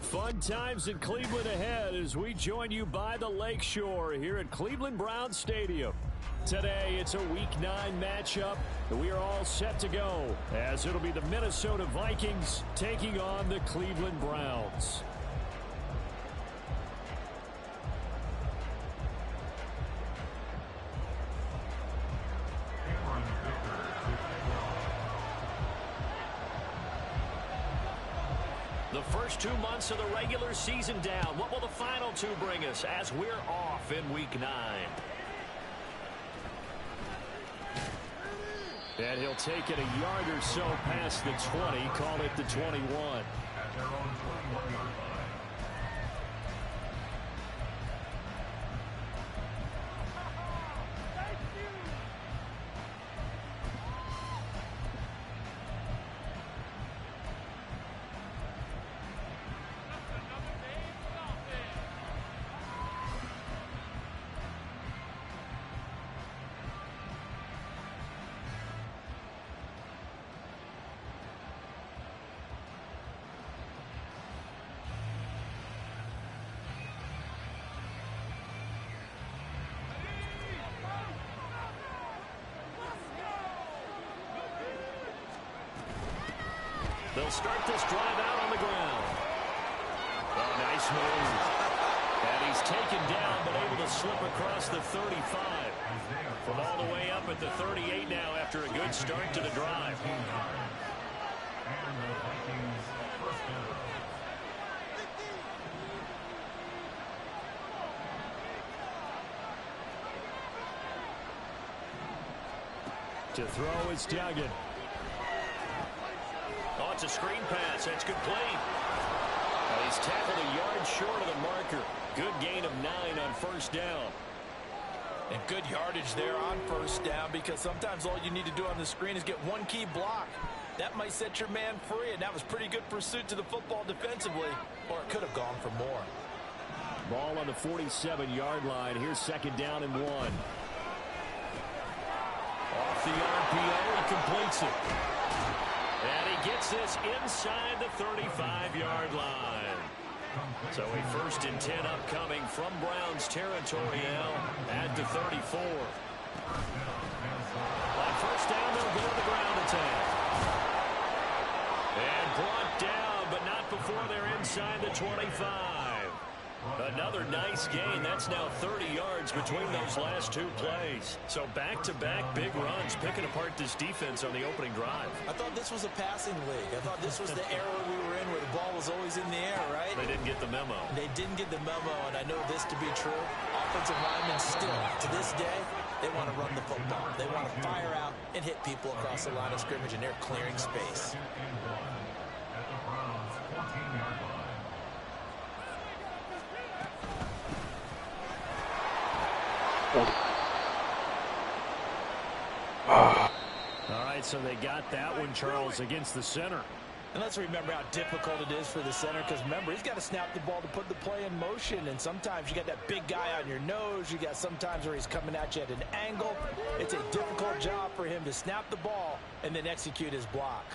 Fun times in Cleveland ahead as we join you by the Lakeshore here at Cleveland Browns Stadium. Today, it's a Week 9 matchup. We are all set to go as it'll be the Minnesota Vikings taking on the Cleveland Browns. The first 2 months of the regular season down. What will the final 2 bring us as we're off in Week 9? And he'll take it a yard or so past the 20, call it the 21. They'll start this drive out on the ground. Oh, nice move. And he's taken down, but able to slip across the 35. From all the way up at the 38 now after a good start to the drive. To throw is Duggan. Oh, it's a screen pass. That's complete. He's tackled a yard short of the marker. Good gain of 9 on first down. And good yardage there on first down because sometimes all you need to do on the screen is get one key block. That might set your man free, and that was pretty good pursuit to the football defensively, or it could have gone for more. Ball on the 47-yard line. Here's second down and 1. Off the RPO, he completes it. And he gets this inside the 35-yard line. So a 1st and 10 upcoming from Browns territory now at the 34. On first down, they'll go to the ground attack. And brought down, but not before they're inside the 25. Another nice gain. That's now 30 yards between those last 2 plays. So back-to-back big runs, picking apart this defense on the opening drive. I thought this was a passing league. I thought this was the era we were in where the ball was always in the air, right? They didn't get the memo. They didn't get the memo, and I know this to be true. Offensive linemen still, to this day, they want to run the football. They want to fire out and hit people across the line of scrimmage, and they're clearing space. All right, so they got that one, Charles, against the center. And let's remember how difficult it is for the center because, remember, he's got to snap the ball to put the play in motion. And sometimes you got that big guy on your nose. You got sometimes where he's coming at you at an angle. It's a difficult job for him to snap the ball and then execute his block.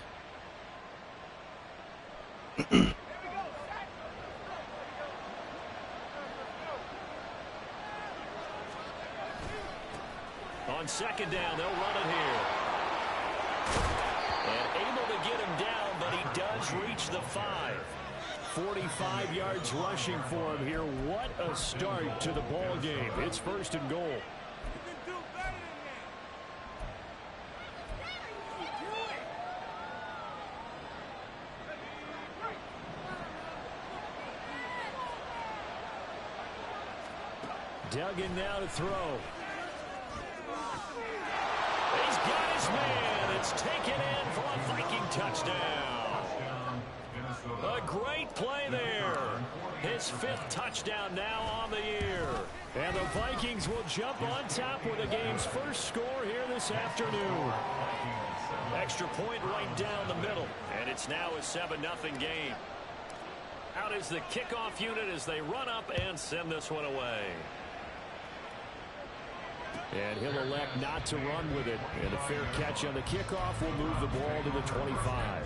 On second down, they'll run it here. And able to get him down, but he does reach the 5. 45 yards rushing for him here. What a start to the ball game. It's 1st and goal. Duggan now to throw. He's got his man. It's taken in for a Viking touchdown. A great play there. His 5th touchdown now on the year. And the Vikings will jump on top with the game's first score here this afternoon. Extra point right down the middle. And it's now a 7-0 game. Out is the kickoff unit as they run up and send this one away. And he'll elect not to run with it. And a fair catch on the kickoff will move the ball to the 25.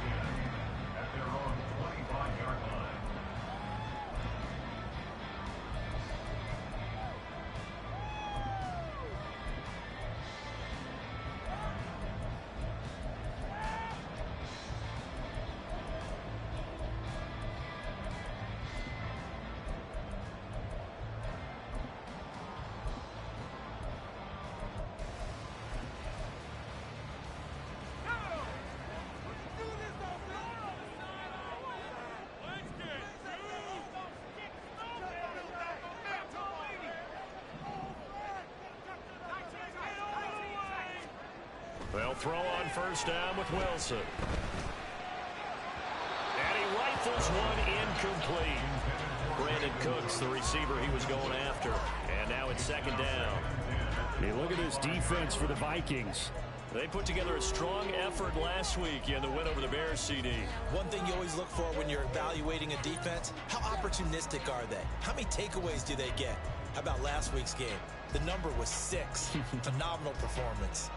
They'll throw on first down with Wilson. And he rifles one incomplete. Brandon Cooks, the receiver he was going after. And now it's second down. Hey, look at this defense for the Vikings. They put together a strong effort last week in the win over the Bears, CD. One thing you always look for when you're evaluating a defense, how opportunistic are they? How many takeaways do they get? How about last week's game? The number was 6. Phenomenal performance.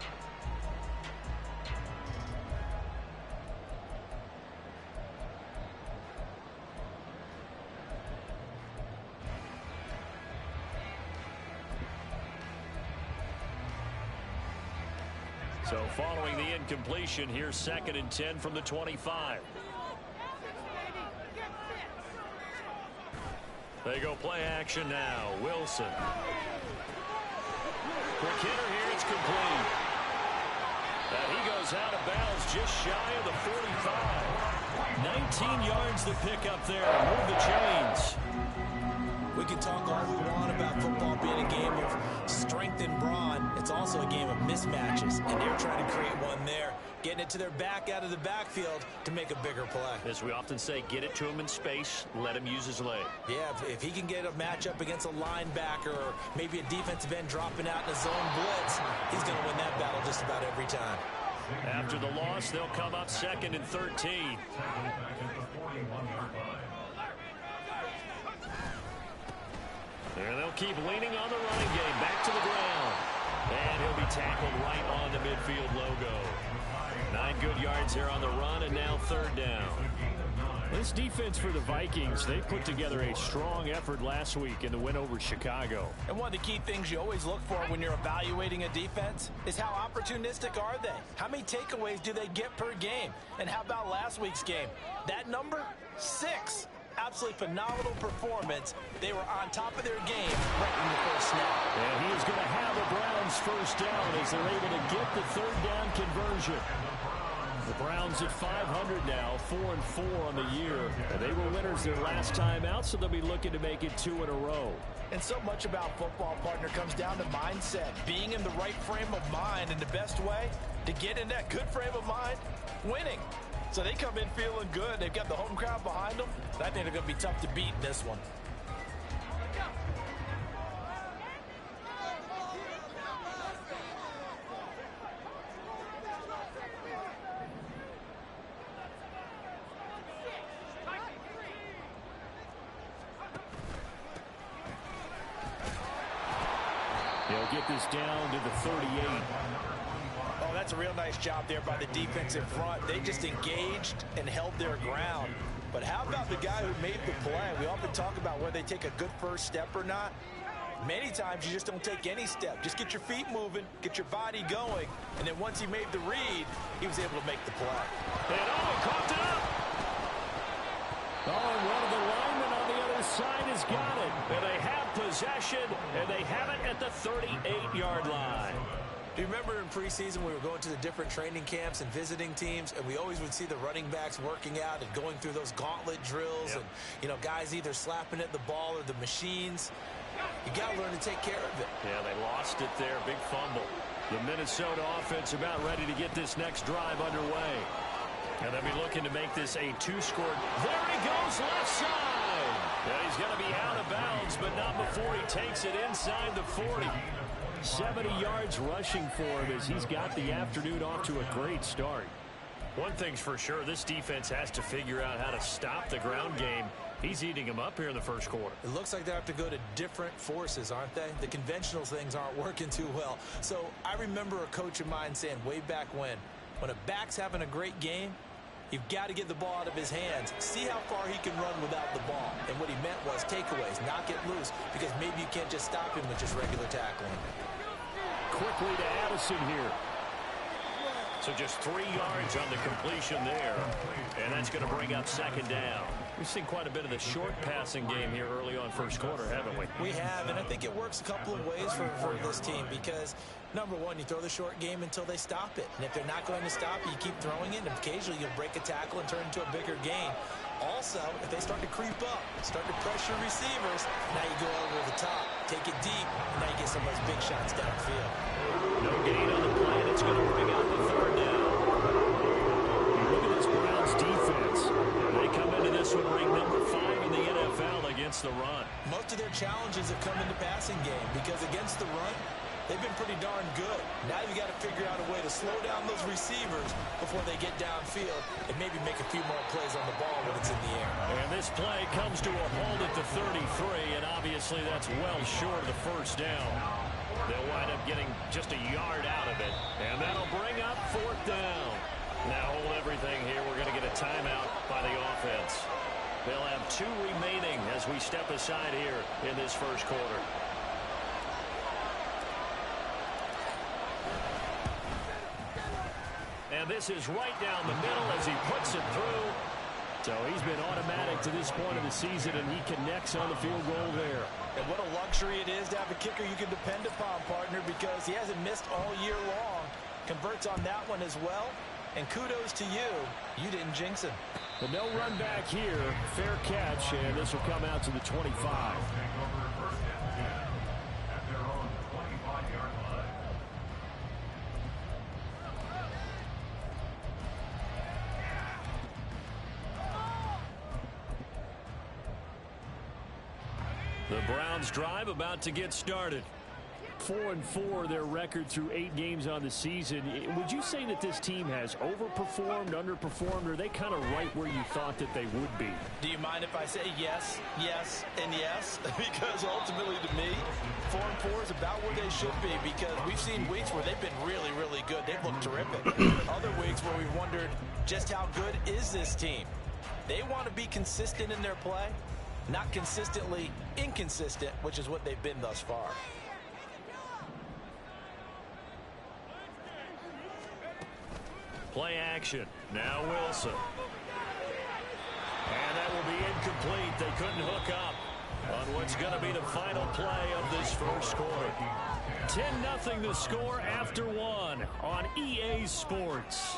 So following the incompletion, here's 2nd and 10 from the 25. They go play action now. Wilson. Quick hitter here. It's complete. And he goes out of bounds just shy of the 45. 19 yards to pick up there. Move the chains. We can talk all we want about football being a game of strength and brawn. It's also a game of mismatches, and they're trying to create one there, getting it to their back out of the backfield to make a bigger play. As we often say, get it to him in space, let him use his leg. Yeah, if he can get a matchup against a linebacker or maybe a defensive end dropping out in a zone blitz, he's going to win that battle just about every time. After the loss, they'll come up 2nd and 13. And they'll keep leaning on the running game. Back to the ground. And he'll be tackled right on the midfield logo. 9 good yards there on the run, and now 3rd down. This defense for the Vikings, they put together a strong effort last week in the win over Chicago. And one of the key things you always look for when you're evaluating a defense is how opportunistic are they? How many takeaways do they get per game? And how about last week's game? That number? 6. Absolutely phenomenal performance. They were on top of their game right in the first snap. And he is going to have a Browns first down as they're able to get the 3rd down conversion. The Browns at 500 now, 4-4 on the year. And they were winners their last time out, so they'll be looking to make it 2 in a row. And so much about football, partner, comes down to mindset. Being in the right frame of mind, and the best way to get in that good frame of mind, winning. So they come in feeling good. They've got the home crowd behind them. I think they're going to be tough to beat in this one. They'll get this down to the 38. Oh, that's a real nice job there by the defensive front. They just engaged and held their ground. But how about the guy who made the play? We often talk about whether they take a good first step or not. Many times you just don't take any step. Just get your feet moving, get your body going, and then once he made the read, he was able to make the play. And he coughed it up. Oh, and one of the linemen on the other side has got it. And they have possession, and they have it at the 38-yard line. Do you remember in preseason we were going to the different training camps and visiting teams, and we always would see the running backs working out and going through those gauntlet drills, and, you know, guys either slapping at the ball or the machines. You got to learn to take care of it. Yeah, they lost it there. Big fumble. The Minnesota offense about ready to get this next drive underway. And they'll be looking to make this a 2-score. There he goes, left side. Yeah, he's going to be out of bounds, but not before he takes it inside the 40. 70 yards rushing for him as he's got the afternoon off to a great start. One thing's for sure, this defense has to figure out how to stop the ground game. He's eating them up here in the first quarter. It looks like they have to go to different forces, aren't they? The conventional things aren't working too well. So I remember a coach of mine saying way back when a back's having a great game, you've got to get the ball out of his hands. See how far he can run without the ball. And what he meant was takeaways, knock it loose, because maybe you can't just stop him with just regular tackling. Quickly to Addison here. So just 3 yards on the completion there. And that's going to bring up second down. We've seen quite a bit of the short passing game here early on first quarter, haven't we? We have, and I think it works a couple of ways for this team because, number one, you throw the short game until they stop it. And if they're not going to stop it, you keep throwing it, and occasionally you'll break a tackle and turn into a bigger gain. Also, if they start to creep up, start to pressure receivers, now you go over the top, take it deep, and now you get some of those big shots downfield. No gain on the play, and it's going to bring out the third down. Look at this Browns defense. They come into this one ranked number 5 in the NFL against the run. Most of their challenges have come in the passing game because against the run, they've been pretty darn good. Now you've got to figure out a way to slow down those receivers before they get downfield and maybe make a few more plays on the ball when it's in the air. And this play comes to a halt at the 33, and obviously that's well short of the first down. They'll wind up getting just a yard out of it, and that'll bring up fourth down. Now hold everything here. We're going to get a timeout by the offense. They'll have 2 remaining as we step aside here in this first quarter. And this is right down the middle as he puts it through. So he's been automatic to this point of the season, and he connects on the field goal there. And what a luxury it is to have a kicker you can depend upon, partner, because he hasn't missed all year long. Converts on that one as well. And kudos to you. You didn't jinx him. But no run back here. Fair catch, and this will come out to the 25. The Browns drive about to get started. 4-4 their record through 8 games on the season. Would you say that this team has overperformed, underperformed, or are they kind of right where you thought that they would be? Do you mind if I say yes, yes, and yes? Because ultimately to me, 4-4 is about where they should be because we've seen weeks where they've been really, really good. They've looked terrific. Other weeks where we've wondered just how good is this team? They want to be consistent in their play, not consistently inconsistent, which is what they've been thus far. Play action. Now Wilson. And that will be incomplete. They couldn't hook up on what's going to be the final play of this first quarter. 10-0 the score after 1 on EA Sports.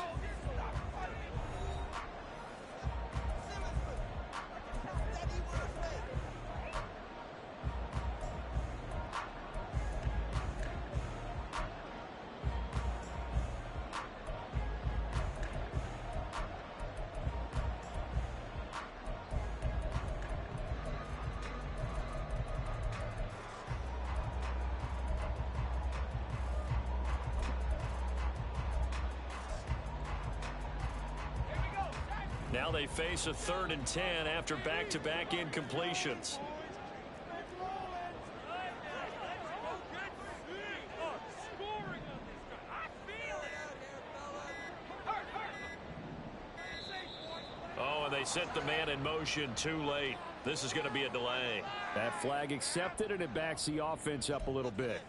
Now they face a 3rd and 10 after back-to-back incompletions. Oh, and they sent the man in motion too late. This is going to be a delay. That flag accepted, and it backs the offense up a little bit.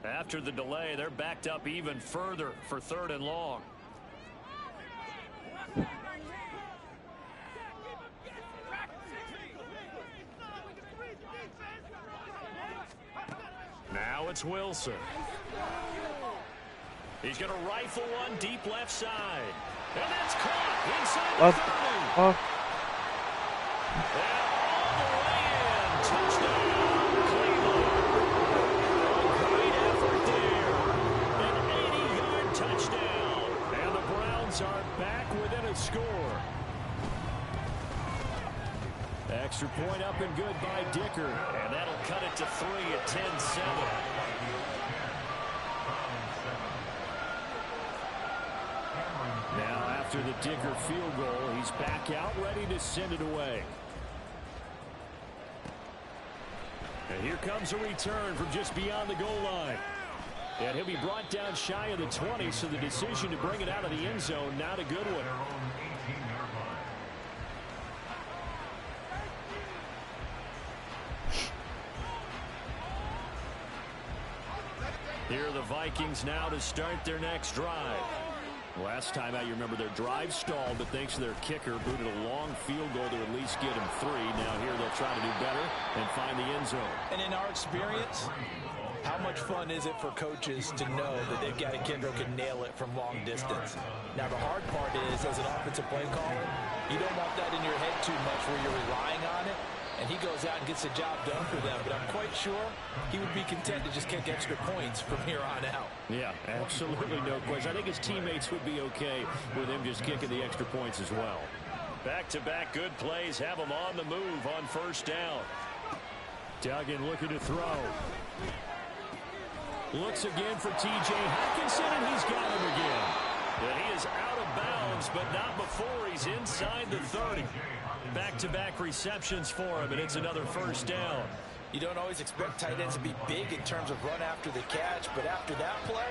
After the delay, they're backed up even further for 3rd and long. Now it's Wilson. He's going to rifle one deep left side. And that's caught inside the 30. And all the way in. Touchdown, Cleveland. A great effort there. An 80-yard touchdown. And the Browns are back within a score. Extra point up and good by Dicker. And that'll cut it to 3 at 10-7. Now after the Dicker field goal, he's back out ready to send it away. And here comes a return from just beyond the goal line. And he'll be brought down shy of the 20, so the decision to bring it out of the end zone, not a good one. Here are the Vikings now to start their next drive. Last time out, you remember their drive stalled, but thanks to their kicker, booted a long field goal to at least get him 3. Now here they'll try to do better and find the end zone. And in our experience, how much fun is it for coaches to know that they've got a kid who can nail it from long distance? Now, the hard part is, as an offensive play caller, you don't want that in your head too much where you're relying on it, and he goes out and gets the job done for them. But I'm quite sure he would be content to just kick extra points from here on out. Yeah, absolutely no question. I think his teammates would be okay with him just kicking the extra points as well. Back-to-back good plays have him on the move on first down. Duggan looking to throw. Looks again for T.J. Hockenson, and he's got him again. And he is out of bounds, but not before he's inside the 30. Back-to-back receptions for him, and it's another first down. You don't always expect tight ends to be big in terms of run after the catch, but after that play,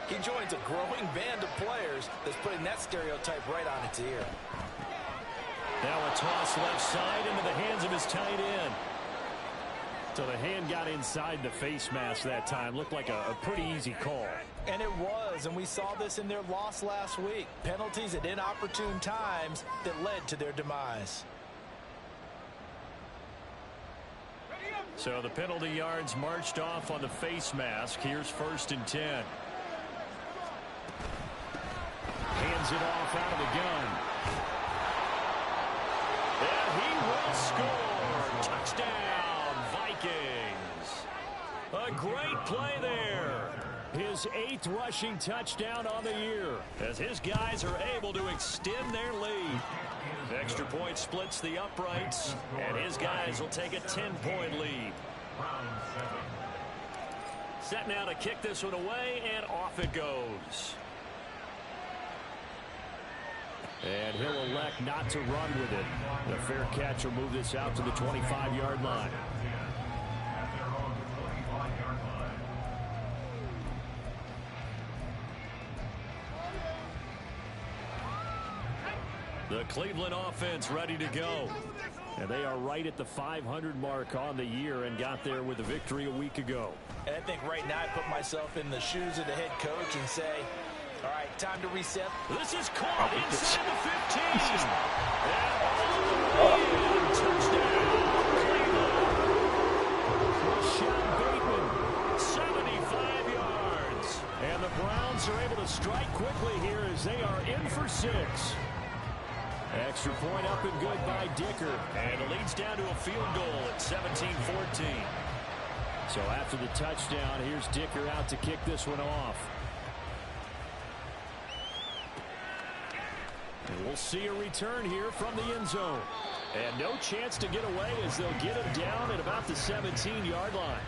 he joins a growing band of players that's putting that stereotype right on its ear. Now a toss left side into the hands of his tight end. So the hand got inside the face mask that time. Looked like a pretty easy call. And it was, and we saw this in their loss last week. Penalties at inopportune times that led to their demise. So the penalty yards marched off on the face mask. Here's 1st and 10. Hands it off out of the gun. And he will score. Touchdown, Vikings. A great play there. His 8th rushing touchdown on the year, as his guys are able to extend their lead. Extra point splits the uprights, and his guys will take a 10-point lead. Set now to kick this one away, and off it goes. And he'll elect not to run with it. The fair catch will move this out to the 25-yard line. The Cleveland offense ready to go. And they are right at the 500 mark on the year and got there with a victory a week ago. And I think right now I put myself in the shoes of the head coach and say, all right, time to reset. This is caught inside the 15. And all the way in. Touchdown, Cleveland. Rashad Bateman, 75 yards. And the Browns are able to strike quickly here as they are in for 6. Extra point up and good by Dicker. And it leads down to a field goal at 17-14. So after the touchdown, here's Dicker out to kick this one off. And we'll see a return here from the end zone. And no chance to get away as they'll get him down at about the 17-yard line.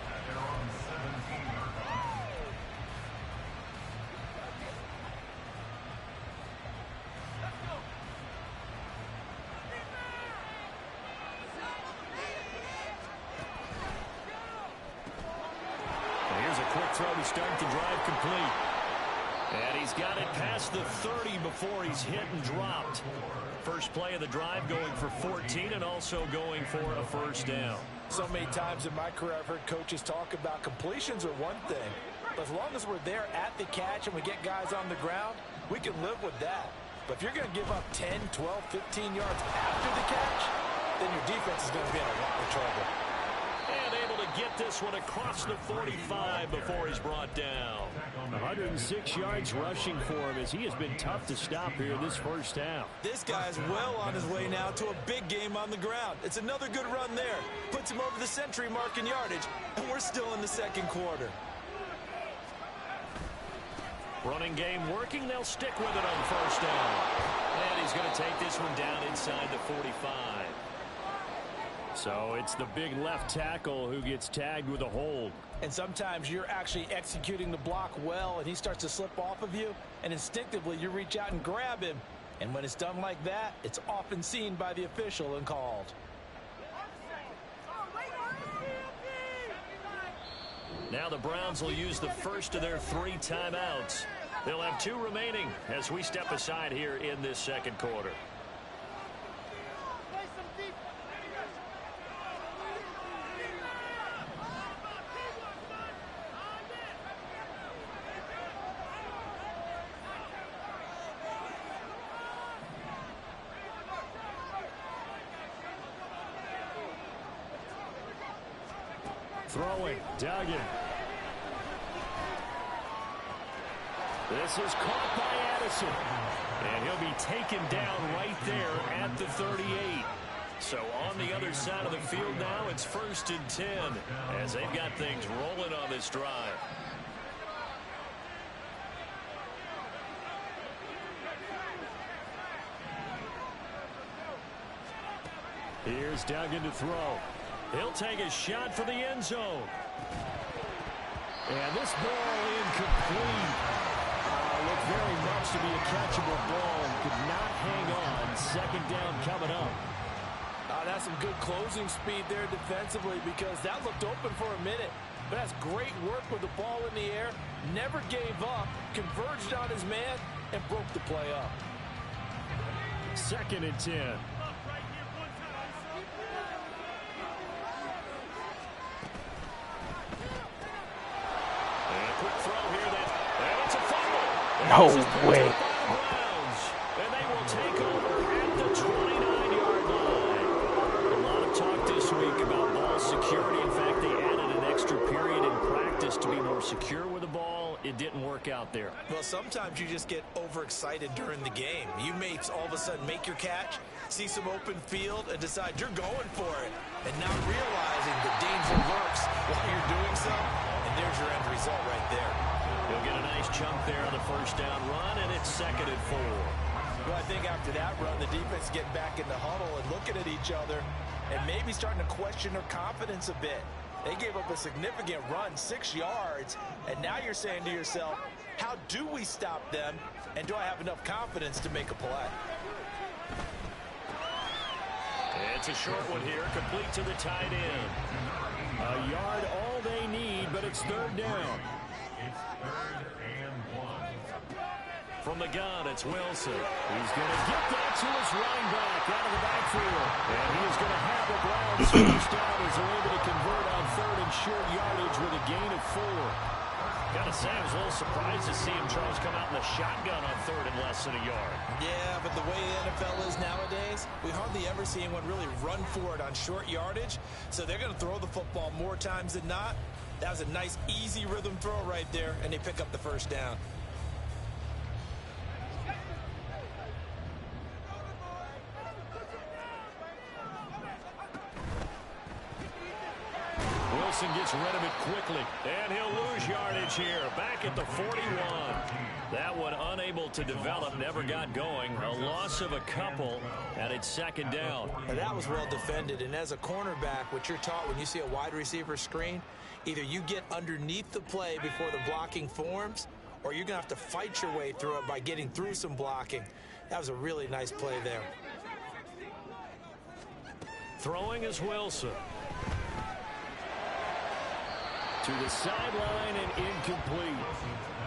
Throw to start the drive complete. And he's got it past the 30 before he's hit and dropped. First play of the drive going for 14 and also going for a first down. So many times in my career I've heard coaches talk about completions are one thing. But as long as we're there at the catch and we get guys on the ground, we can live with that. But if you're going to give up 10, 12, 15 yards after the catch, then your defense is going to be in a lot of trouble. And able to get this one across the 45 before he's brought down. 106 yards rushing for him as he has been tough to stop here in this first half. This guy's well on his way now to a big game on the ground. It's another good run there. Puts him over the century mark in yardage, and we're still in the second quarter. Running game working. They'll stick with it on first down. And he's going to take this one down inside the 45. So it's the big left tackle who gets tagged with a hold. And sometimes you're actually executing the block well, and he starts to slip off of you, and instinctively you reach out and grab him. And when it's done like that, it's often seen by the official and called. Now the Browns will use the first of their 3 timeouts. They'll have 2 remaining as we step aside here in this second quarter. throwing. Duggan. This is caught by Addison. And he'll be taken down right there at the 38. So on the other side of the field now, it's 1st and 10 as they've got things rolling on this drive. Here's Duggan to throw. He'll take a shot for the end zone. And this ball incomplete. Looked very much to be a catchable ball and could not hang on. 2nd down coming up. That's some good closing speed there defensively because that looked open for a minute. But that's great work with the ball in the air. Never gave up, converged on his man, and broke the play up. 2nd and 10. No way. And they will take over at the 29-yard line. A lot of talk this week about ball security. In fact, they added an extra period in practice to be more secure with the ball. It didn't work out there. Well, sometimes you just get overexcited during the game. You may all of a sudden make your catch, see some open field, and decide you're going for it. And not realizing the danger lurks while you're doing so. And there's your end result right there. He'll get a nice chunk there on the 1st down run, and it's 2nd and 4. Well, I think after that run, the defense getting back in the huddle and looking at each other and maybe starting to question their confidence a bit. They gave up a significant run, 6 yards, and now you're saying to yourself, how do we stop them, and do I have enough confidence to make a play? It's a short one here, complete to the tight end. A yard all they need, but it's 3rd down. From the gun, it's Wilson. He's going to get that to his running back out of the backfield. And he is going to have the Browns first down as they're able to convert on 3rd and short yardage with a gain of 4. Got to say, I was a little surprised to see him try to come out in the shotgun on 3rd and less than a yard. Yeah, but the way the NFL is nowadays, we hardly ever see anyone really run for it on short yardage. So they're going to throw the football more times than not. That was a nice, easy rhythm throw right there, and they pick up the 1st down. Wilson gets rid of it quickly, and he'll lose yardage here. Back at the 41. That one unable to develop, never got going. A loss of a couple, and it's 2nd down. And that was well defended, and as a cornerback, what you're taught when you see a wide receiver screen, either you get underneath the play before the blocking forms, or you're going to have to fight your way through it by getting through some blocking. That was a really nice play there. Throwing is Wilson. To the sideline and incomplete.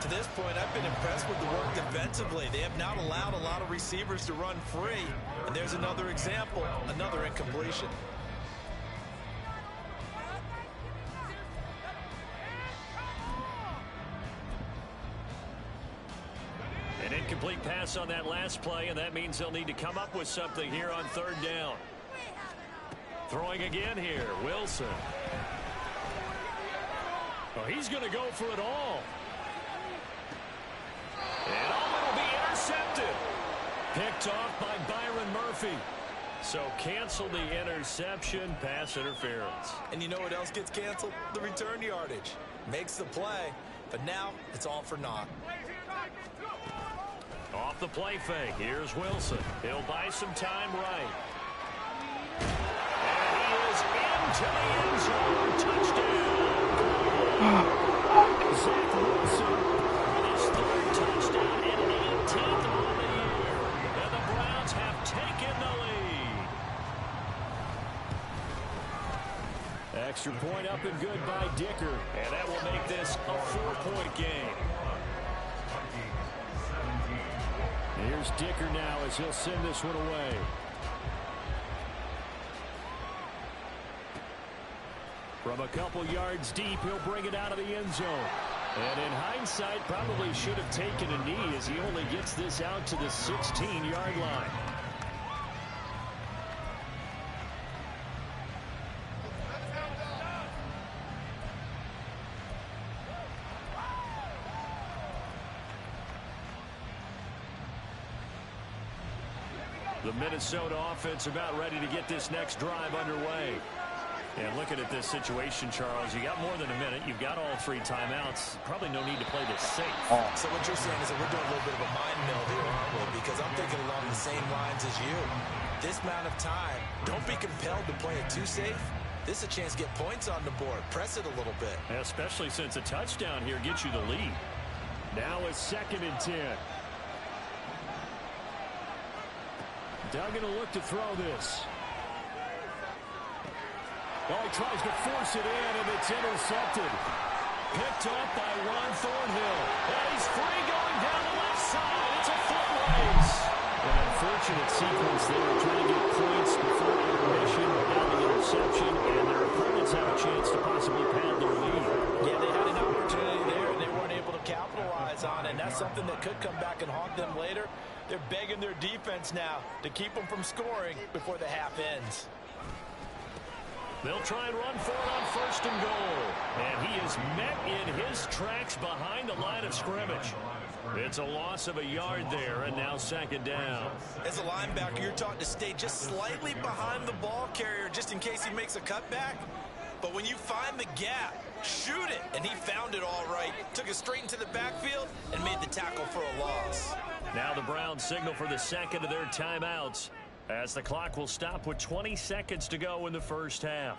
To this point, I've been impressed with the work defensively. They have not allowed a lot of receivers to run free. And there's another example, another incompletion. An incomplete pass on that last play, and that means they'll need to come up with something here on 3rd down. Throwing again here, Wilson. Oh, he's going to go for it all. And it'll be intercepted. Picked off by Byron Murphy. So cancel the interception, pass interference. And you know what else gets canceled? The return yardage. Makes the play, but now it's all for naught. Off the play fake, here's Wilson. He'll buy some time right. And he is into the end zone. Touchdown. Zach Wilson with his 3rd touchdown and 18th on the year. And the Browns have taken the lead. Extra point up and good by Dicker. And that will make this a 4-point game. Here's Dicker now as he'll send this one away. From a couple yards deep, he'll bring it out of the end zone. And in hindsight, probably should have taken a knee as he only gets this out to the 16-yard line. The Minnesota offense about ready to get this next drive underway. And looking at this situation, Charles, you got more than a minute. You've got all 3 timeouts. Probably no need to play this safe. So what you're saying is that we're doing a little bit of a mind meld here, aren't we? Because I'm thinking along the same lines as you. This amount of time, don't be compelled to play it too safe. This is a chance to get points on the board. Press it a little bit. Especially since a touchdown here gets you the lead. Now it's 2nd and 10. Duggan will look to throw this. Oh, he tries to force it in, and it's intercepted. Picked up by Ron Thornhill. And he's free going down the left side. It's a foot race. An unfortunate sequence there, trying to get points before intermission, now the interception, and their opponents have a chance to possibly pad their lead. Yeah, they had an opportunity there, and they weren't able to capitalize on it. And that's something that could come back and haunt them later. They're begging their defense now to keep them from scoring before the half ends. They'll try and run for it on 1st and goal. And he is met in his tracks behind the line of scrimmage. It's a loss of a yard there, and now 2nd down. As a linebacker, you're taught to stay just slightly behind the ball carrier just in case he makes a cutback. But when you find the gap, shoot it. And he found it all right. Took it straight into the backfield and made the tackle for a loss. Now the Browns signal for the 2nd of their timeouts, as the clock will stop with 20 seconds to go in the first half.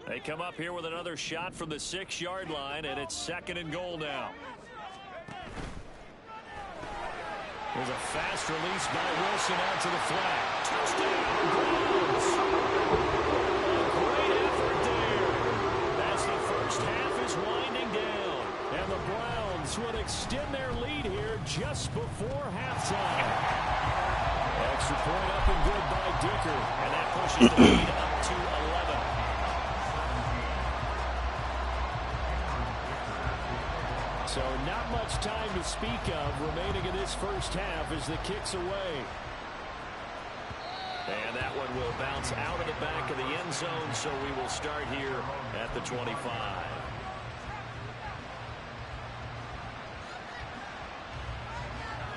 They come up here with another shot from the 6-yard line, and it's 2nd and goal now. There's a fast release by Wilson out to the flat. Touchdown, Browns! Great effort there. As the first half is winding down. And the Browns would extend their lead here just before halftime. Extra point up and good by Dicker. And that pushes the lead up to 11. So not much time to speak of remaining in this first half as the kick's away. And that one will bounce out of the back of the end zone, so we will start here at the 25.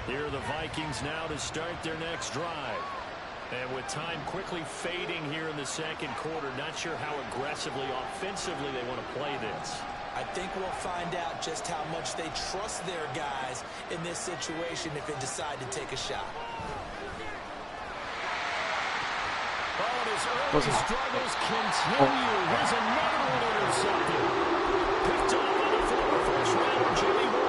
Here are the Vikings now to start their next drive. And with time quickly fading here in the 2nd quarter, not sure how aggressively, offensively they want to play this. I think we'll find out just how much they trust their guys in this situation if they decide to take a shot. Oh, and his early struggles continue. Here's another one intercepted. Picked up by the former first-rounder Jimmy Moore.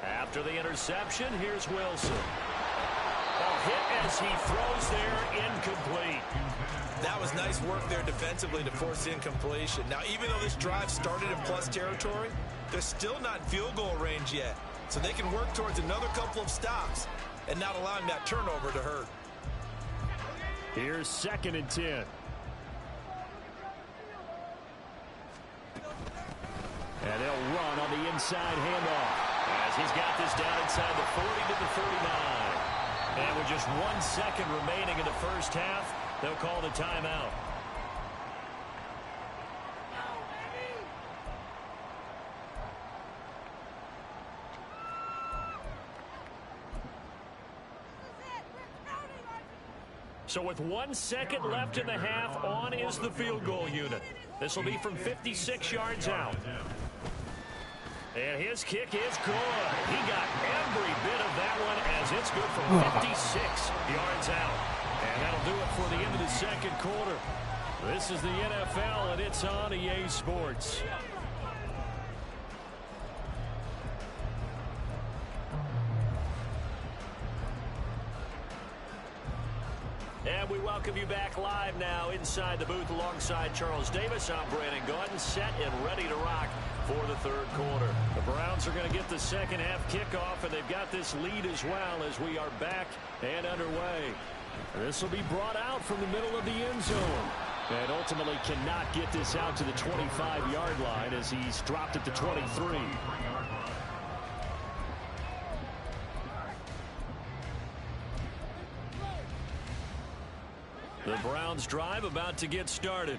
After the interception, here's Wilson. A hit as he throws there, incomplete. That was nice work there defensively to force incompletion. Now, even though this drive started in plus territory, they're still not in field goal range yet. So they can work towards another couple of stops and not allowing that turnover to hurt. Here's 2nd and 10. And they'll run on the inside handoff. As he's got this down inside the 40 to the 39. And with just 1 second remaining in the first half, they'll call the timeout. So with 1 second left in the half, on is the field goal unit. This will be from 56 yards out. And his kick is good. He got every bit of that one as it's good from 56 yards out. And that'll do it for the end of the 2nd quarter. This is the NFL, and it's on EA Sports. And we welcome you back live now inside the booth alongside Charles Davis. I'm Brandon Gordon, set and ready to rock for the third quarter. The Browns are going to get the second half kickoff, and they've got this lead as well as we are back and underway. This will be brought out from the middle of the end zone. And ultimately cannot get this out to the 25-yard line as he's dropped at the 23. The Browns drive about to get started.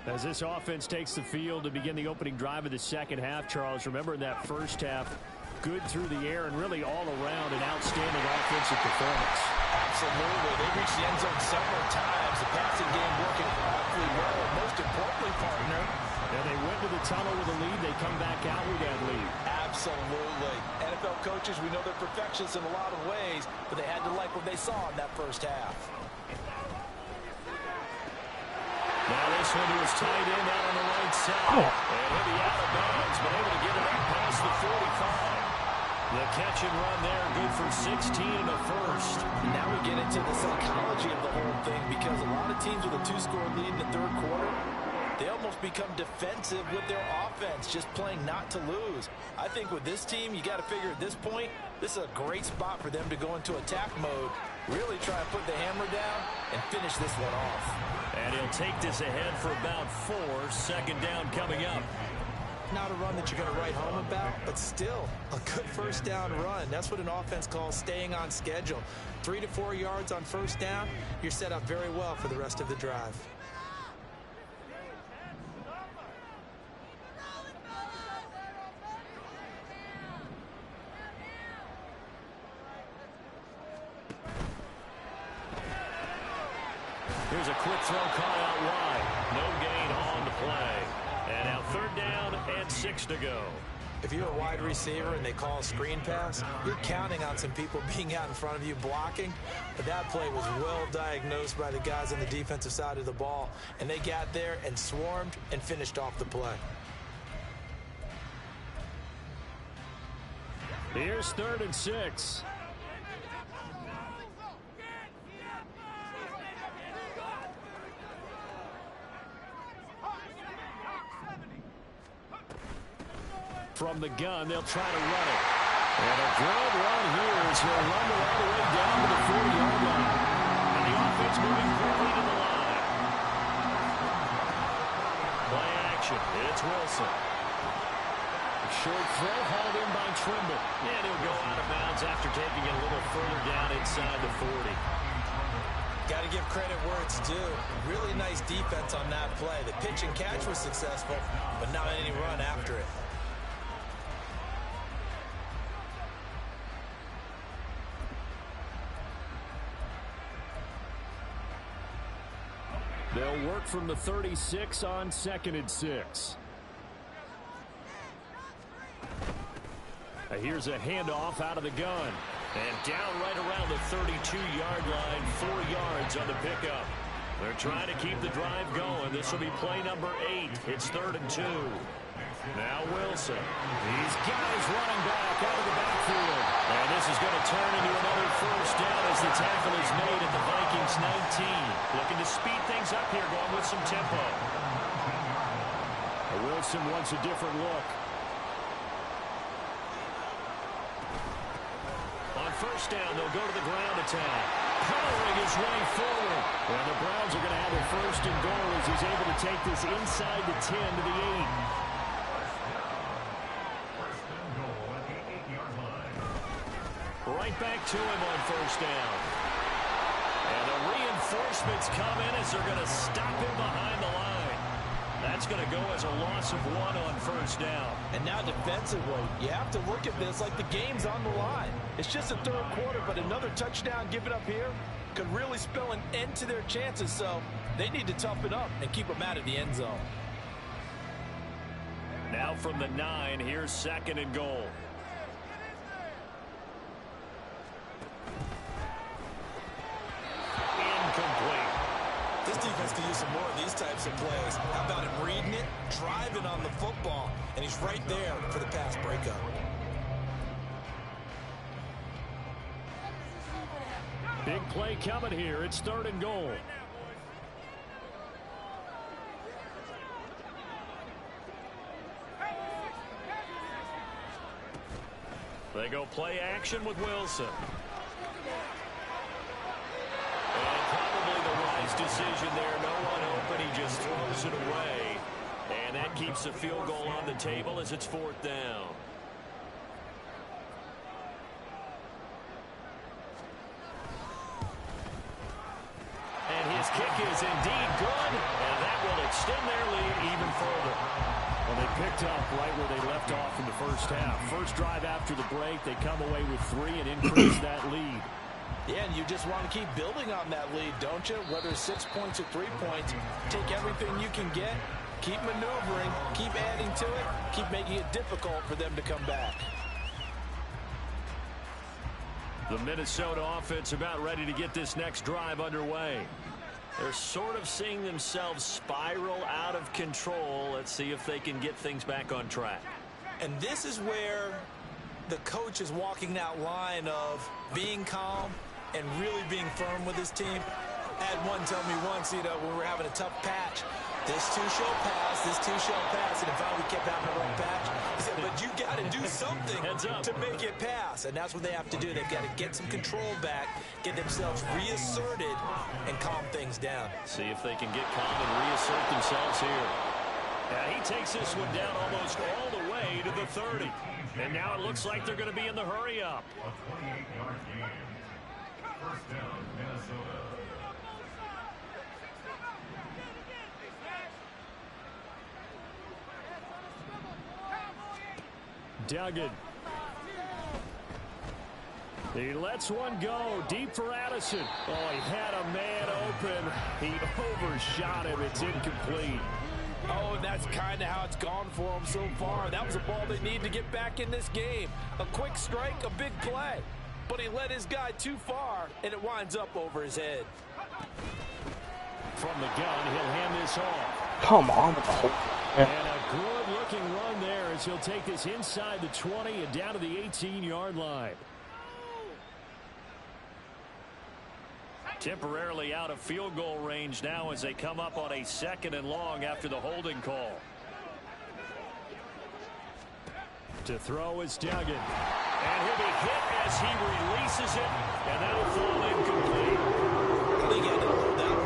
As this offense takes the field to begin the opening drive of the second half, Charles, remember in that first half, good through the air and really all around an outstanding offensive performance. Absolutely. They reached the end zone several times. The passing game working awfully well. And most importantly, partner, and they went to the tunnel with a lead. They come back out with that lead. Absolutely. NFL coaches, we know they're perfectionists in a lot of ways, but they had to like what they saw in that first half. Now this one to his tight end out on the right side. And he'll be out of bounds, but able to get it up past the 45. The catch and run there, good for 16 and a first. Now we get into the psychology of the whole thing, because a lot of teams with a two-score lead in the third quarter, they almost become defensive with their offense, just playing not to lose. I think with this team, you got to figure at this point, this is a great spot for them to go into attack mode, really try and put the hammer down and finish this one off. And he'll take this ahead for about 4. Second down coming up. Not a run that you're going to write home about, but still a good first down run. That's what an offense calls staying on schedule. 3 to 4 yards on first down, you're set up very well for the rest of the drive. Here's a quick throw caught out wide. No gain on the play. And now third down and 6 to go. If you're a wide receiver and they call a screen pass, you're counting on some people being out in front of you blocking. But that play was well diagnosed by the guys on the defensive side of the ball. And they got there and swarmed and finished off the play. Here's 3rd and 6. From the gun, they'll try to run it. And a good run here as he'll run it all the way down to the 40-yard line. And the offense moving quickly to the line. Play action. It's Wilson. A short throw hauled in by Trimble. And he'll go out of bounds after taking it a little further down inside the 40. Got to give credit where it's due. Really nice defense on that play. The pitch and catch was successful, but not any run after it. They'll work from the 36 on 2nd and 6. Here's a handoff out of the gun. And down right around the 32-yard line, 4 yards on the pickup. They're trying to keep the drive going. This will be play number 8. It's 3rd and 2. Now Wilson. He's got his running back out of the backfield. And this is going to turn into another first down as the tackle is made at the Vikings 19. Looking to speed things up here, going with some tempo. Wilson wants a different look. On first down, they'll go to the ground attack. Powering his way forward. And the Browns are going to have a 1st and goal as he's able to take this inside the 10 to the 8. Right back to him on first down. And the reinforcements come in as they're going to stop him behind the line. That's going to go as a loss of 1 on first down. And now defensively, you have to look at this like the game's on the line. It's just a third quarter, but another touchdown given up here could really spell an end to their chances. So they need to toughen up and keep them out of the end zone. Now from the 9, here's 2nd and goal. Incomplete. This defense can use some more of these types of plays. How about him reading it, driving on the football, and he's right there for the pass breakup. Big play coming here. It's 3rd and goal. They go play action with Wilson. And probably the wise decision there. No one open. He just throws it away. And that keeps the field goal on the table as it's 4th down. And his kick is indeed good. And that will extend their lead even further. Well, they picked up right where they left off in the first half. First drive after the break, they come away with 3 and increase that lead. Yeah, and you just want to keep building on that lead, don't you? Whether it's 6 points or 3 points, take everything you can get, keep maneuvering, keep adding to it, keep making it difficult for them to come back. The Minnesota offense about ready to get this next drive underway. They're sort of seeing themselves spiral out of control. Let's see if they can get things back on track. And this is where the coach is walking that line of being calm and really being firm with his team. I had one tell me once, when we were having a tough patch, this too shall pass, this too shall pass. And if we kept having a rough patch, he said, but you got to do something to make it pass. And that's what they have to do. They've got to get some control back, get themselves reasserted, and calm things down. See if they can get calm and reassert themselves here. He takes this one down almost all the way to the 30. And now it looks like they're going to be in the hurry-up. A 28-yard gain. First down, Minnesota. Duggan. He lets one go deep for Addison. Oh, he had a man open. He overshot him. It's incomplete. Oh, and that's kind of how it's gone for them so far. That was a ball they need to get back in this game. A quick strike, a big play. But he led his guy too far, and it winds up over his head. From the gun, he'll hand this off. Come on. And a good-looking run there as he'll take this inside the 20 and down to the 18-yard line. Temporarily out of field goal range now as they come up on a 2nd and long after the holding call. To throw is Duggan. And he'll be hit as he releases it, and that'll fall incomplete. I think he had to hold that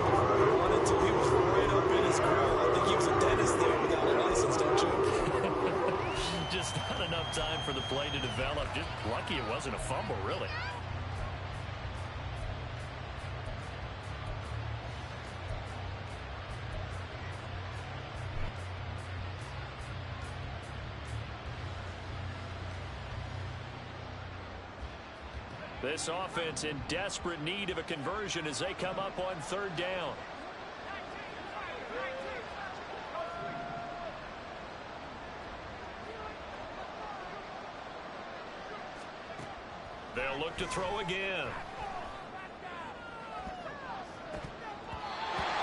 one until he was right up in his grill. I think he was a dentist there without a license, don't you? Just not enough time for the play to develop. Just lucky it wasn't a fumble, really. This offense in desperate need of a conversion as they come up on 3rd down. They'll look to throw again.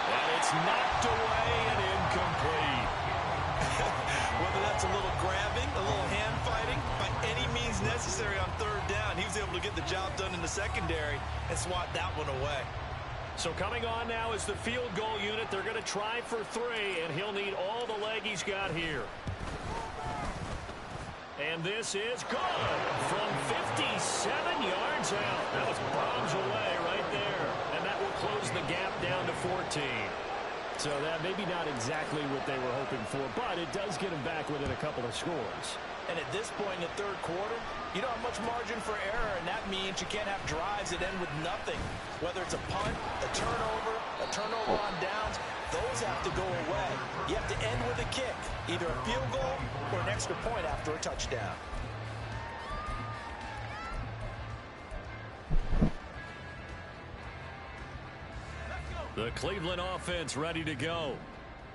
And it's knocked away and incomplete. Whether that's a little grabbing, a little hand fighting, by any means necessary on 3rd down, he was able to get the job done in the secondary and swat that one away. So coming on now is the field goal unit. They're going to try for 3, and he'll need all the leg he's got here. And this is good from 57 yards out. That was bombs away right there. And that will close the gap down to 14. So that maybe not exactly what they were hoping for, but it does get them back within a couple of scores. And at this point in the 3rd quarter, you don't have much margin for error, and that means you can't have drives that end with nothing. Whether it's a punt, a turnover on downs, those have to go away. You have to end with a kick, either a field goal or an extra point after a touchdown. The Cleveland offense ready to go.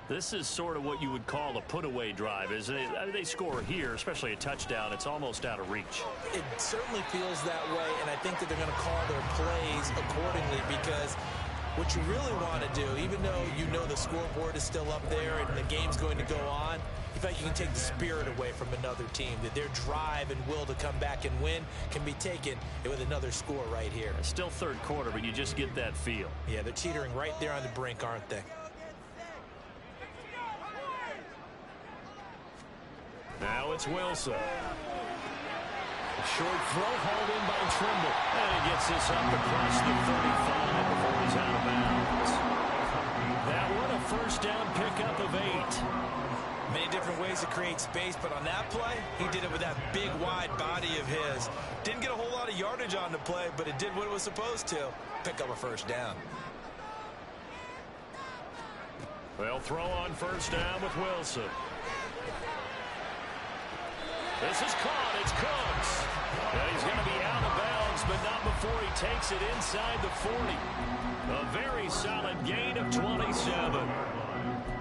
This is sort of what you would call a put-away drive. As they score here, especially a touchdown, it's almost out of reach. It certainly feels that way, and I think that they're going to call their plays accordingly because what you really want to do, even though you know the scoreboard is still up there and the game's going to go on, in fact, you can take the spirit away from another team, that their drive and will to come back and win can be taken with another score right here. It's still 3rd quarter, but you just get that feel. Yeah, they're teetering right there on the brink, aren't they? Now it's Wilson. Short throw hauled in by Trimble. And he gets this up across the 35 before he's out of bounds. That one a first down pickup of 8. Many different ways to create space, but on that play, he did it with that big, wide body of his. Didn't get a whole lot of yardage on the play, but it did what it was supposed to. Pick up a first down. They'll throw on first down with Wilson. This is caught. It's Cooks. And he's going to be out of bounds, but not before he takes it inside the 40. A very solid gain of 27.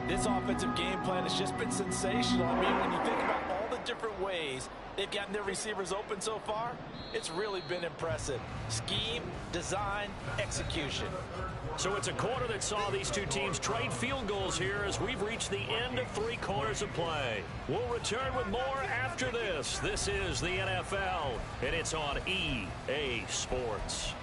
This offensive game plan has just been sensational. I mean, when you think about all the different ways they've gotten their receivers open so far, it's really been impressive. Scheme, design, execution. So it's a quarter that saw these two teams trade field goals here as we've reached the end of 3 quarters of play. We'll return with more after this. This is the NFL, and it's on EA Sports.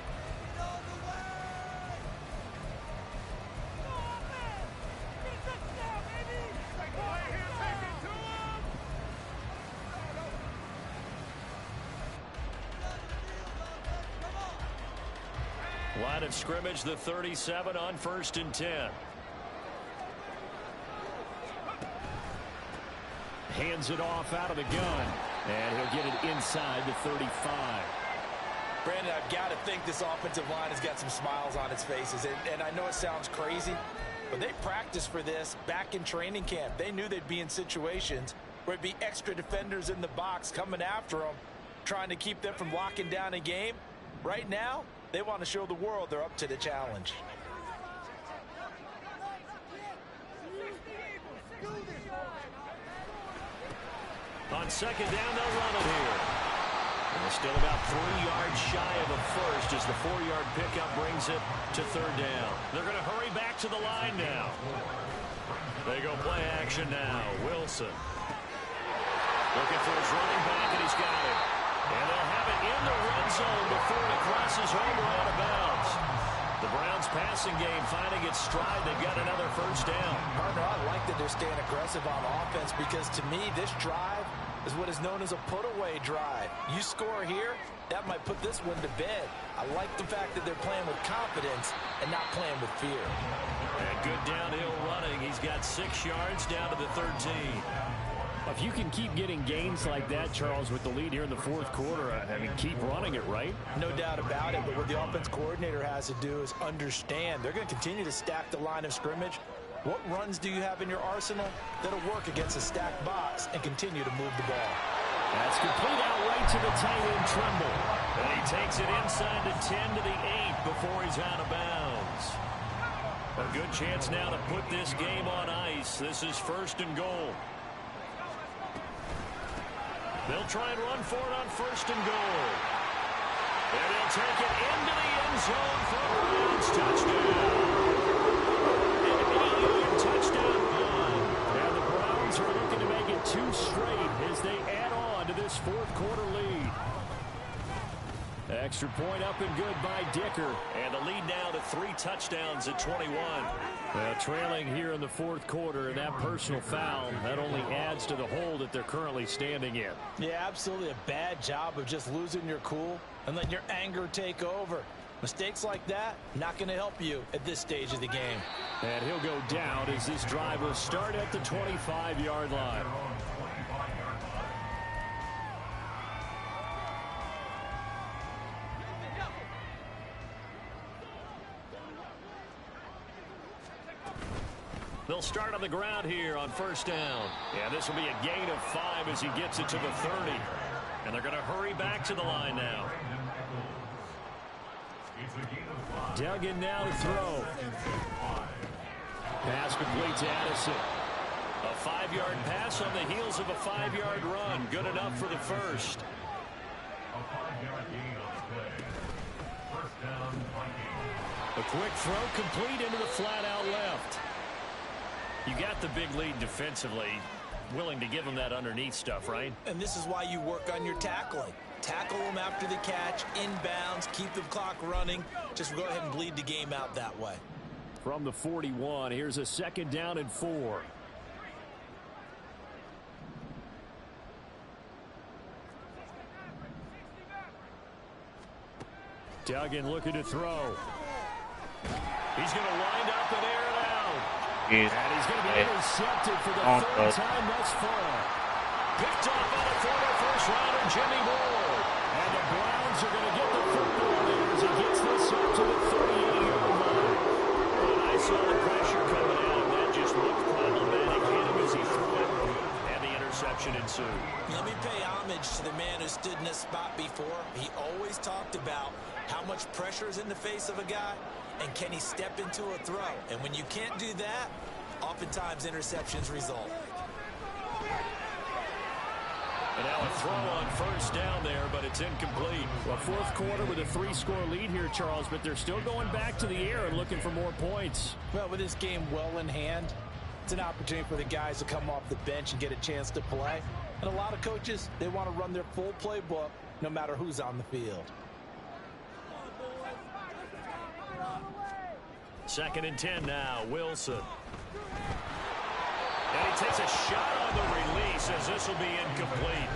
Line of scrimmage, the 37 on 1st and 10. Hands it off out of the gun. And he'll get it inside the 35. Brandon, I've got to think this offensive line has got some smiles on its faces. And I know it sounds crazy, but they practiced for this back in training camp. They knew they'd be in situations where it'd be extra defenders in the box coming after them, trying to keep them from locking down a game. Right now, they want to show the world they're up to the challenge. On 2nd down, they'll run it here. And they're still about 3 yards shy of a first as the 4-yard pickup brings it to 3rd down. They're going to hurry back to the line now. They go play action now. Wilson looking for his running back, and he's got it. And they'll have it in the red zone before it crosses over out of bounds. The Browns passing game finding its stride. They've got another first down. Partner, I like that they're staying aggressive on offense because to me, this drive is what is known as a put-away drive. You score here, that might put this one to bed. I like the fact that they're playing with confidence and not playing with fear. And good downhill running. He's got 6 yards down to the 13. If you can keep getting gains like that, Charles, with the lead here in the 4th quarter, I mean, keep running it, right? No doubt about it, but what the offense coordinator has to do is understand. They're going to continue to stack the line of scrimmage. What runs do you have in your arsenal that'll work against a stacked box and continue to move the ball? That's complete out right to the tight end, Trimble. And he takes it inside the 10 to the 8 before he's out of bounds. A good chance now to put this game on ice. This is 1st and goal. They'll try and run for it on 1st and goal. And they'll take it into the end zone for a Browns touchdown. An 8-yard touchdown run. And the Browns are looking to make it 2 straight as they add on to this 4th quarter lead. Extra point up and good by Dicker. And the lead now to 3 touchdowns at 21. Trailing here in the 4th quarter, and that personal foul, that only adds to the hole that they're currently standing in. Yeah, absolutely a bad job of just losing your cool and letting your anger take over. Mistakes like that, not going to help you at this stage of the game. And he'll go down as this drive will start at the 25-yard line. They'll start on the ground here on 1st down. Yeah, this will be a gain of 5 as he gets it to the 30. And they're going to hurry back to the line now. Duggan now to throw. Pass complete to Addison. A 5-yard pass on the heels of a 5-yard run. Good enough for the first. A 5-yard gain on the play. First down, Vikings. A quick throw complete into the flat out left. You got the big lead defensively. Willing to give them that underneath stuff, right? And this is why you work on your tackling. Tackle them after the catch, inbounds, keep the clock running. Just go ahead and bleed the game out that way. From the 41, here's a 2nd down and 4. Duggan looking to throw. He's going to wind up and air it out. And he's going to be intercepted for the third time thus far. Picked up by the former first-rounder Jimmy Moore. And the Browns are going to get the football there as he gets this up to the 38-yard line. And I saw the pressure coming out, and that just looked problematic. Hit him as he threw it, and the interception ensued. Let me pay homage to the man who stood in this spot before. He always talked about how much pressure is in the face of a guy, and can he step into a throw? And when you can't do that, oftentimes interceptions result. And now a throw on first down there, but it's incomplete. Well, fourth quarter with a 3-score lead here, Charles, but they're still going back to the air and looking for more points. Well, with this game well in hand, it's an opportunity for the guys to come off the bench and get a chance to play. And a lot of coaches, they want to run their full playbook no matter who's on the field. 2nd and 10 now, Wilson. And he takes a shot on the release as this will be incomplete.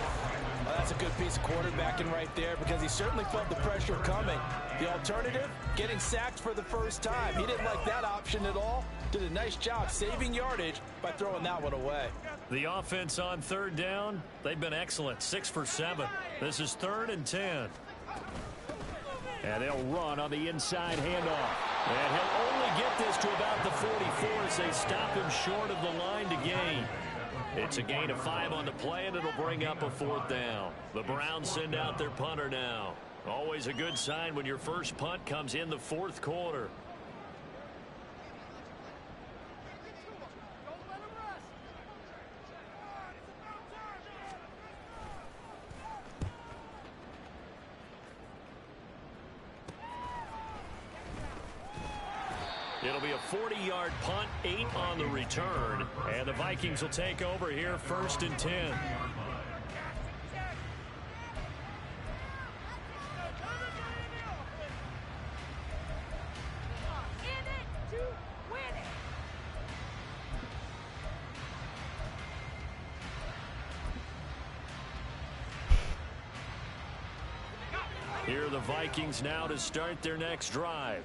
Well, that's a good piece of quarterbacking right there because he certainly felt the pressure coming. The alternative, getting sacked for the first time. He didn't like that option at all. Did a nice job saving yardage by throwing that one away. The offense on 3rd down, they've been excellent, 6 for 7. This is 3rd and 10. And they'll run on the inside handoff. And he'll only get this to about the 44 as they stop him short of the line to gain. It's a gain of 5 on the play, and it'll bring up a 4th down. The Browns send out their punter now. Always a good sign when your first punt comes in the 4th quarter. It'll be a 40-yard punt, 8 on the return. And the Vikings will take over here, 1st and 10. Here are the Vikings now to start their next drive.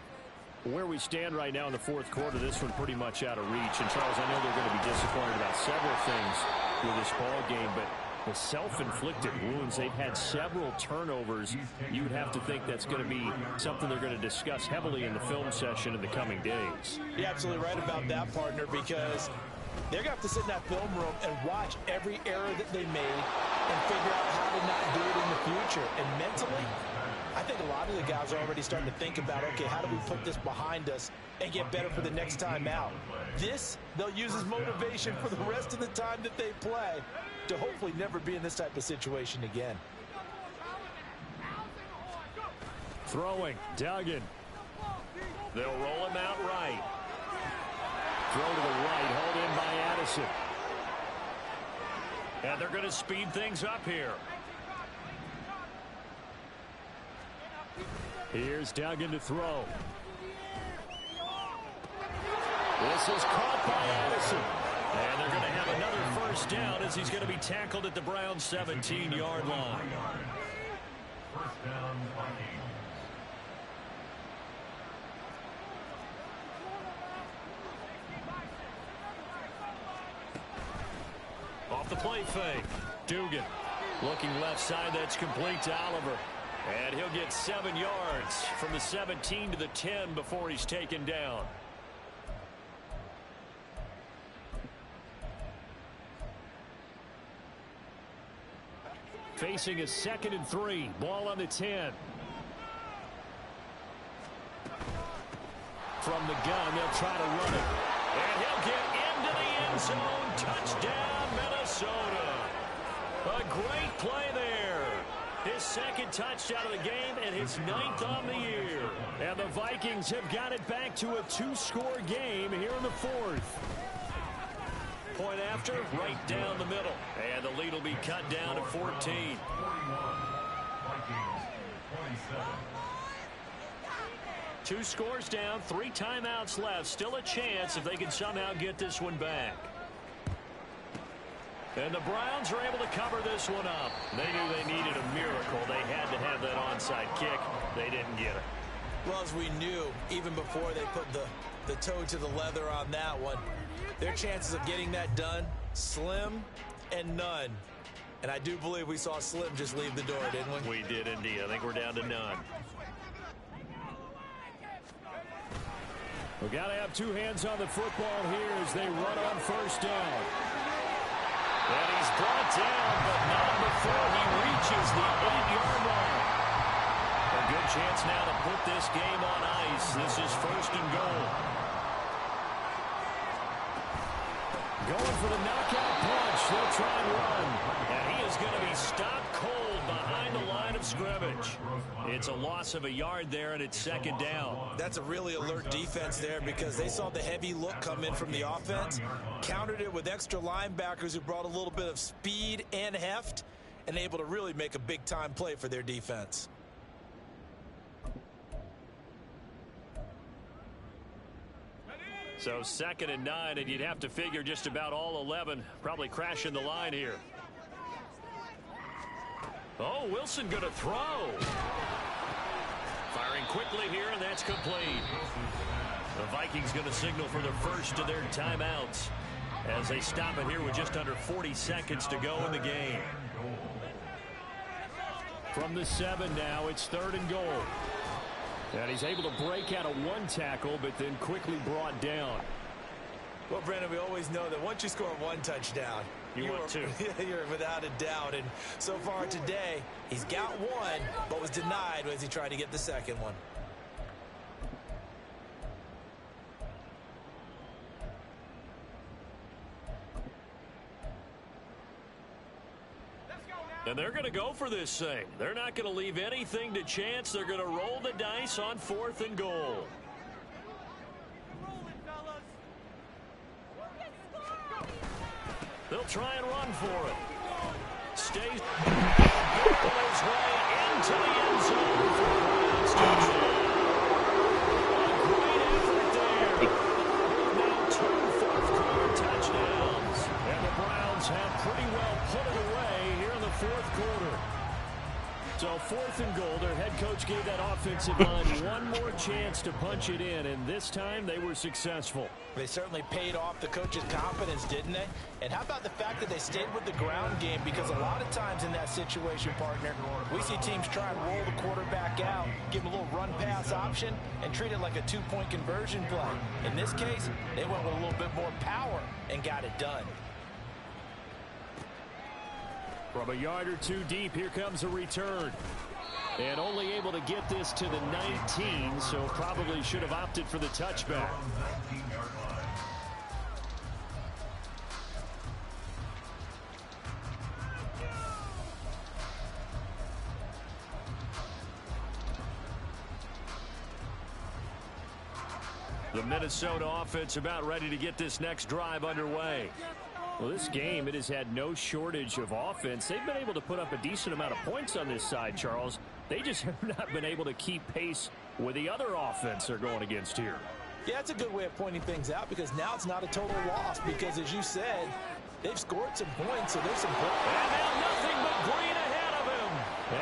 Where we stand right now in the 4th quarter, this one pretty much out of reach. And, Charles, I know they're going to be disappointed about several things with this ball game, but the self-inflicted wounds, they've had several turnovers. You would have to think that's going to be something they're going to discuss heavily in the film session in the coming days. You're absolutely right about that, partner, because they're going to have to sit in that film room and watch every error that they made and figure out how to not do it in the future. And mentally, I think a lot of the guys are already starting to think about, okay, how do we put this behind us and get better for the next time out? This, they'll use as motivation for the rest of the time that they play to hopefully never be in this type of situation again. Throwing, Duggan. They'll roll him out right. Throw to the right, hauled in by Addison. And they're going to speed things up here. Here's Duggan to throw. This is caught by Addison. And they're going to have another first down as he's going to be tackled at the Browns' 17-yard line. First down, Vikings. Off the play fake. Dugan looking left side. That's complete to Oliver. And he'll get 7 yards from the 17 to the 10 before he's taken down. Facing a 2nd and 3. Ball on the 10. From the gun, they'll try to run it. And he'll get into the end zone. Touchdown, Minnesota. A great play there. His 2nd touchdown of the game and his 9th on the year. And the Vikings have got it back to a 2-score game here in the 4th. Point after, right down the middle. And the lead will be cut down to 14. 41, Vikings, 27. 2 scores down, 3 timeouts left. Still a chance if they can somehow get this one back. And the Browns are able to cover this one up. They knew they needed a miracle. They had to have that onside kick. They didn't get it. Well, as we knew, even before they put the toe to the leather on that one, their chances of getting that done, slim and none. And I do believe we saw Slim just leave the door, didn't we? We did indeed. I think we're down to none. We've got to have two hands on the football here as they run on first down. And he's brought down, but not before he reaches the 8-yard line. A good chance now to put this game on ice. This is first and goal. Going for the knockout punch. They'll try and run. And he is going to be stopped cold behind the line of scrimmage. It's a loss of a yard there, and it's second down. That's a really alert defense there because they saw the heavy look come in from the offense, countered it with extra linebackers who brought a little bit of speed and heft, and able to really make a big-time play for their defense. So 2nd and 9, and you'd have to figure just about all 11 probably crashing the line here. Oh, Wilson going to throw. Firing quickly here, and that's complete. The Vikings going to signal for the first of their timeouts as they stop it here with just under 40 seconds to go in the game. From the 7 now, it's 3rd and goal. And he's able to break out of one tackle, but then quickly brought down. Well, Brandon, we always know that once you score one touchdown, you want two. You're without a doubt. And so far today, he's got one, but was denied as he tried to get the second one. And they're going to go for this thing. They're not going to leave anything to chance. They're going to roll the dice on 4th and goal. They'll try and run for it. Stays his way into the end zone for a Browns touchdown. A great effort there. Now 2 fourth-quarter touchdowns. And the Browns have pretty well put it away here in the 4th quarter. So 4th and goal, their head coach gave that offensive line one more chance to punch it in, and this time they were successful. They certainly paid off the coach's confidence, didn't they? And how about the fact that they stayed with the ground game? Because a lot of times in that situation, partner, we see teams try and roll the quarterback out, give him a little run-pass option, and treat it like a 2-point conversion play. In this case, they went with a little bit more power and got it done. From a yard or two deep, here comes a return. And only able to get this to the 19, so probably should have opted for the touchback. The Minnesota offense about ready to get this next drive underway. Well, this game, it has had no shortage of offense. They've been able to put up a decent amount of points on this side, Charles. They just have not been able to keep pace with the other offense they're going against here. Yeah, that's a good way of pointing things out because now it's not a total loss because, as you said, they've scored some points, so there's some points. And now nothing but green ahead of him.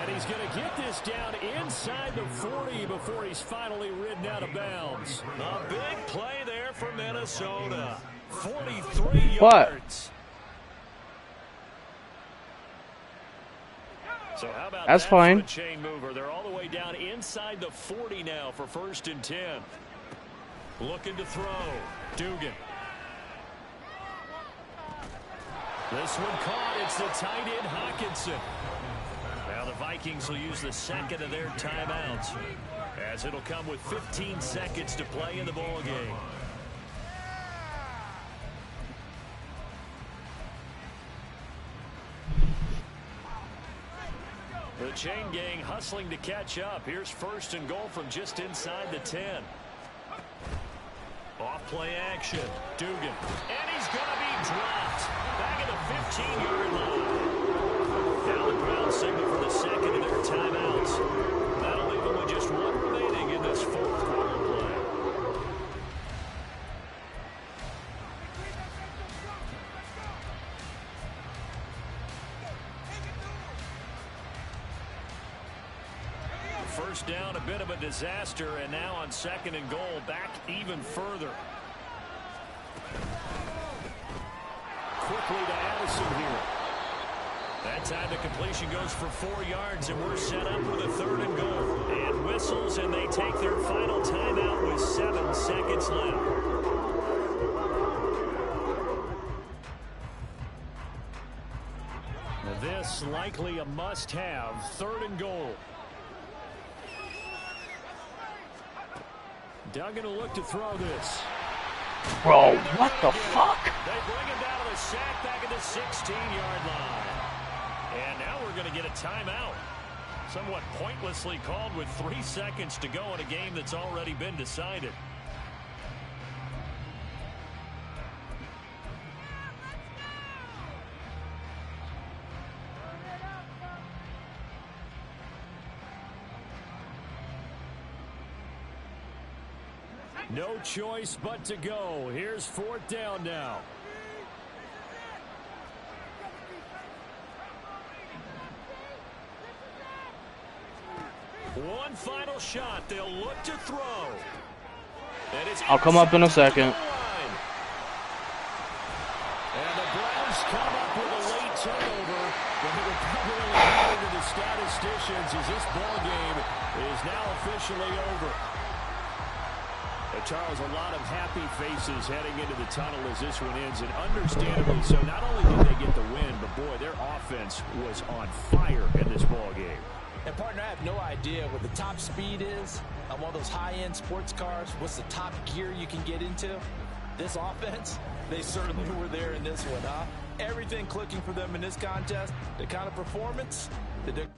And he's going to get this down inside the 40 before he's finally ridden out of bounds. A big play there for Minnesota. 43 yards. What? So how about That's that fine. for a chain mover? They're all the way down inside the 40 now for 1st and 10. Looking to throw. Dugan. This one caught. It's the tight end Hawkinson. Now the Vikings will use the 2nd of their timeouts as it'll come with 15 seconds to play in the ball game. The chain gang hustling to catch up. Here's 1st and goal from just inside the 10. Off play action. Dugan. And he's going to be dropped. Back at the 15-yard line. Now the Browns signal for the 2nd of their timeouts. That'll leave them with just one remaining in this 4th quarter play. first down, a bit of a disaster, and now on 2nd and goal, back even further. Quickly to Addison here. That time the completion goes for 4 yards, and we're set up with a 3rd and goal. And whistles, and they take their final timeout with 7 seconds left. This likely a must-have, 3rd and goal. Duggan will look to throw this. Bro, what the fuck? They bring him down to the sack back at the 16-yard line. And now we're going to get a timeout. Somewhat pointlessly called with 3 seconds to go in a game that's already been decided. No choice but to go. Here's 4th down now. One final shot. They'll look to throw. And it's I'll come up in a second. And the Browns come up with a late turnover. But they were probably according to the statisticians as this ball game is now officially over. Charles, a lot of happy faces heading into the tunnel as this one ends, and understandably so. Not only did they get the win, but boy, their offense was on fire in this ball game. And partner, I have no idea what the top speed is on one of those high-end sports cars. What's the top gear you can get into? This offense, they certainly were there in this one, huh? Everything clicking for them in this contest. The kind of performance that they're